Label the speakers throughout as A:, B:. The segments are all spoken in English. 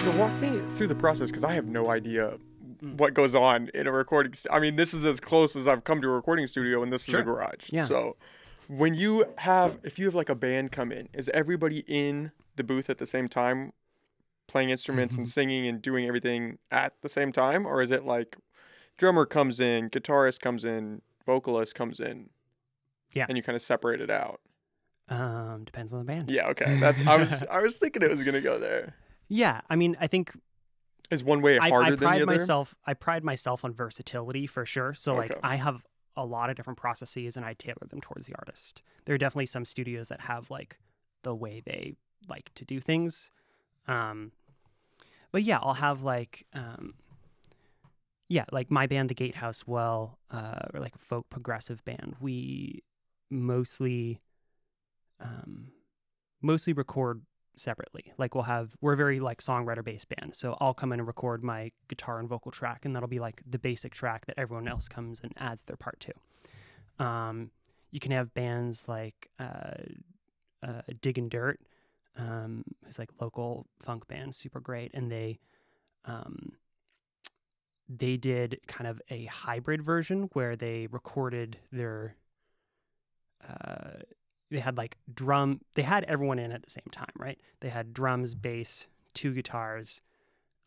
A: So walk me through the process because I have no idea what goes on in a recording. I mean, this is as close as I've come to a recording studio, and this is a garage.
B: Yeah.
A: So if you have like a band come in, is everybody in the booth at the same time playing instruments and singing and doing everything at the same time? Or is it like drummer comes in, guitarist comes in, vocalist comes in, and you kind of separate it out?
B: Depends on the band.
A: Yeah, okay. I was thinking it was gonna go there.
B: Yeah, I mean, I think
A: Is one way harder than the other?
B: I pride myself on versatility for sure. So like I have a lot of different processes and I tailor them towards the artist. There are definitely some studios that have like the way they like to do things. But yeah, I'll have like like my band, the Gatehouse or like a folk progressive band. We mostly record separately. Like we're a very like songwriter based band. So I'll come in and record my guitar and vocal track, and that'll be like the basic track that everyone else comes and adds their part to. You can have bands like Diggin' Dirt. It's like local funk band, super great, and they did kind of a hybrid version where they recorded their they had everyone in at the same time, right? They had drums, bass, 2 guitars,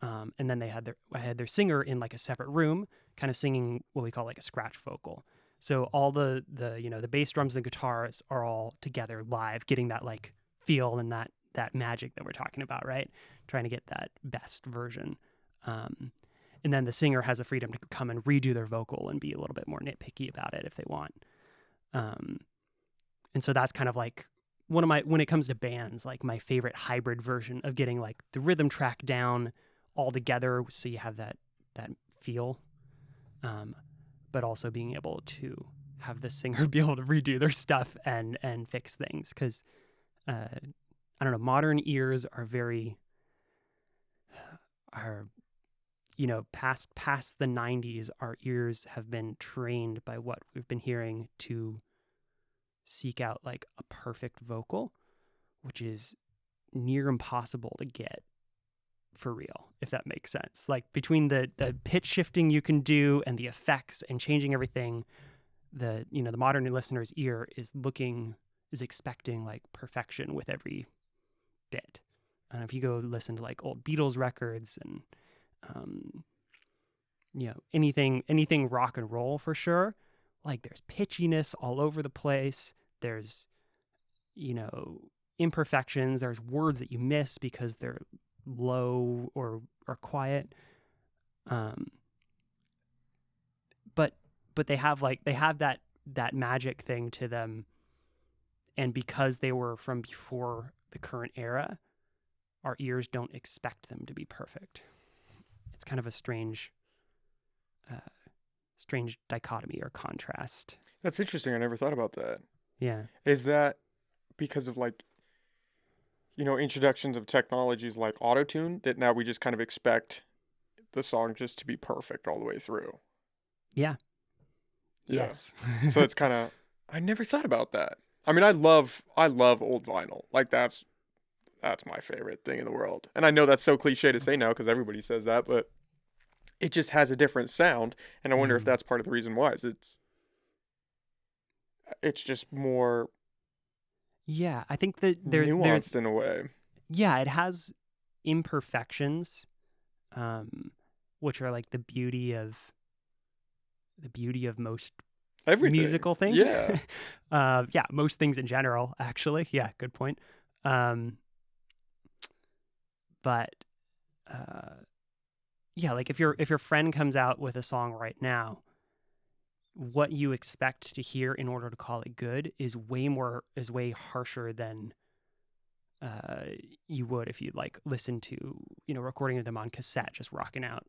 B: and then I had their singer in like a separate room, kind of singing what we call like a scratch vocal. So all the bass, drums, and guitars are all together live, getting that like feel and that magic that we're talking about, right? Trying to get that best version. And then the singer has the freedom to come and redo their vocal and be a little bit more nitpicky about it if they want. And so that's kind of like when it comes to bands, like my favorite hybrid version of getting like the rhythm track down all together so you have that feel, but also being able to have the singer be able to redo their stuff and fix things. Because, I don't know, modern ears are past the 90s, our ears have been trained by what we've been hearing to seek out like a perfect vocal, which is near impossible to get for real, if that makes sense. Like between the pitch shifting you can do and the effects and changing everything, the modern listener's ear is expecting like perfection with every bit. And if you go listen to like old Beatles records and anything rock and roll for sure, like there's pitchiness all over the place. There's, imperfections. There's words that you miss because they're low or quiet. But they have that magic thing to them. And because they were from before the current era, our ears don't expect them to be perfect. It's kind of a strange dichotomy or contrast.
A: That's interesting. I never thought about that.
B: Yeah.
A: Is that because of like, introductions of technologies like autotune that now we just kind of expect the song just to be perfect all the way through?
B: Yeah. Yes.
A: So it's kind of, I never thought about that. I mean, I love old vinyl. Like that's my favorite thing in the world. And I know that's so cliche to say now because everybody says that, but it just has a different sound. And I wonder if that's part of the reason why. It's just more.
B: Yeah, I think that there's
A: nuanced in a way.
B: Yeah, it has imperfections, which are like the beauty of most
A: everything.
B: Musical things.
A: Yeah.
B: Most things in general, actually. Yeah, good point. But like if your friend comes out with a song right now, what you expect to hear in order to call it good is way harsher than you would if you like listen to recording of them on cassette just rocking out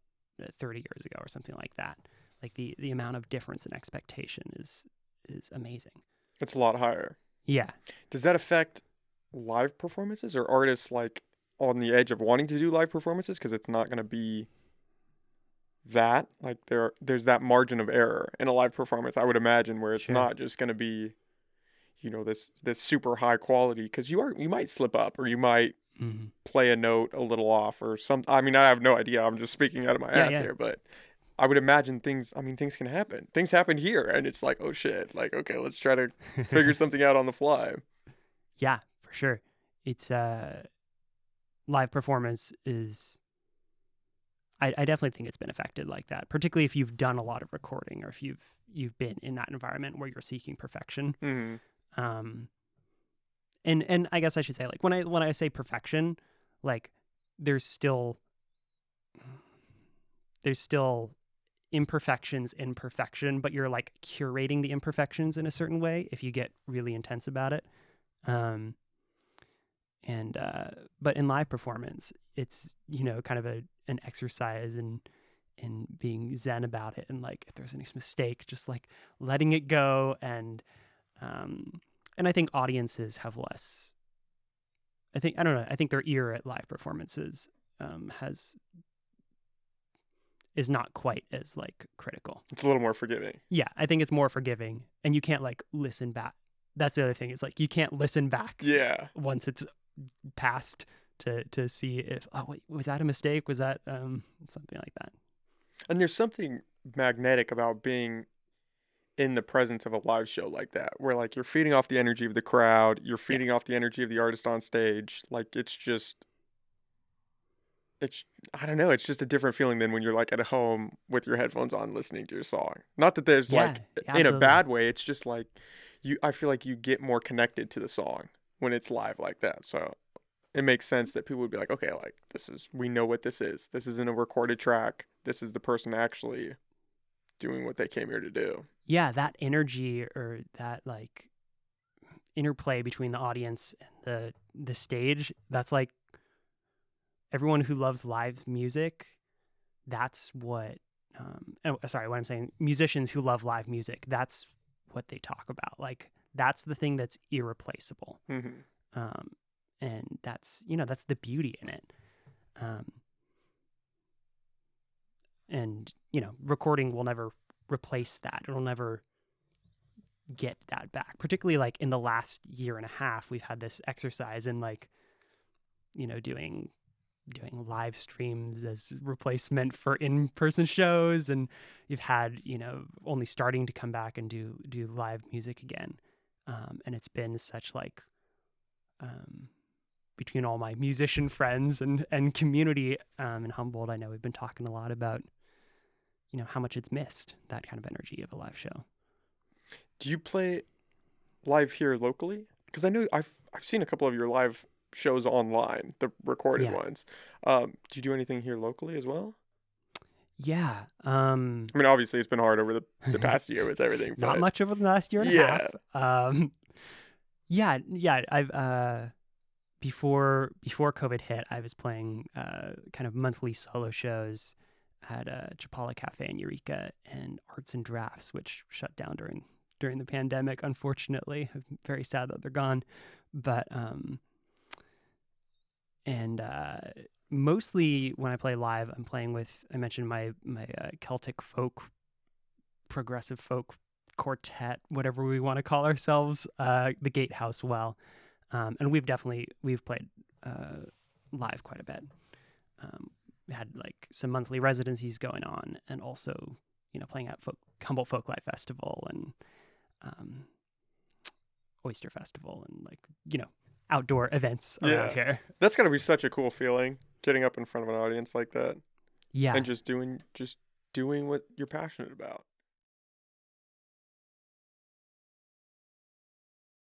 B: 30 years ago or something like that. Like the amount of difference in expectation is amazing.
A: It's a lot higher.
B: Yeah.
A: Does that affect live performances or artists like on the edge of wanting to do live performances because it's not going to be that like there's that margin of error in a live performance, I would imagine, where it's not just going to be this super high quality, because you might slip up or you might play a note a little off or some. I mean, I have no idea. I'm just speaking out of my
B: Yeah,
A: ass
B: yeah.
A: here, but I would imagine things. I mean, things can happen. Things happen here, and it's like, oh shit. Like, okay, let's try to figure something out on the fly.
B: Yeah, for sure. It's live performance is. I definitely think it's been affected like that, particularly if you've done a lot of recording or if you've been in that environment where you're seeking perfection.
A: Mm-hmm.
B: And I guess I should say, like, when I say perfection, like there's still imperfections in perfection, but you're like curating the imperfections in a certain way if you get really intense about it. But in live performance, it's, you know, kind of an exercise in being zen about it, and like if there's any mistake, just like letting it go. And I think audiences have less. I don't know. I think their ear at live performances is not quite as like critical.
A: It's a little more forgiving.
B: Yeah, I think it's more forgiving, and you can't like listen back. That's the other thing. Is like you can't listen back.
A: Yeah.
B: Once it's passed to see if, oh wait, was that a mistake? Was that something like that?
A: And there's something magnetic about being in the presence of a live show like that, where like you're feeding off the energy of the crowd, you're feeding off the energy of the artist on stage. Like it's I don't know, it's just a different feeling than when you're like at home with your headphones on listening to your song. Not that there's like in a bad way, it's just like I feel like you get more connected to the song when it's live like that. So it makes sense that people would be like, okay, like we know what this is. This isn't a recorded track. This is the person actually doing what they came here to do.
B: Yeah, that energy or that like interplay between the audience and the stage, that's like everyone who loves live music, that's what what I'm saying, musicians who love live music, that's what they talk about. Like that's the thing that's irreplaceable.
A: Mm-hmm.
B: And that's, you know, that's the beauty in it. And, you know, recording will never replace that. It'll never get that back. Particularly like in the last year and a half, we've had this exercise in like, you know, doing live streams as replacement for in-person shows, and you've had, you know, only starting to come back and do live music again. And it's been such like between all my musician friends and community in Humboldt, I know we've been talking a lot about, you know, how much it's missed, that kind of energy of a live show.
A: Do you play live here locally? Because I know I've seen a couple of your live shows online, the recorded ones. Do you do anything here locally as well?
B: Yeah.
A: I mean, obviously it's been hard over the past year with everything. But...
B: Not much over the last year and a half. Yeah. I've before COVID hit, I was playing kind of monthly solo shows at Chapala Cafe in Eureka and Arts and Drafts, which shut down during the pandemic, unfortunately. I'm very sad that they're gone. But mostly when I play live, I'm playing with, I mentioned my Celtic folk, progressive folk quartet, whatever we want to call ourselves, the Gatehouse Well. And we've played live quite a bit. We had like some monthly residencies going on, and also, you know, playing at Humboldt Folklife Festival and Oyster Festival, and like, you know, outdoor events around here.
A: That's gotta be such a cool feeling, getting up in front of an audience like that.
B: Yeah.
A: And just doing what you're passionate about.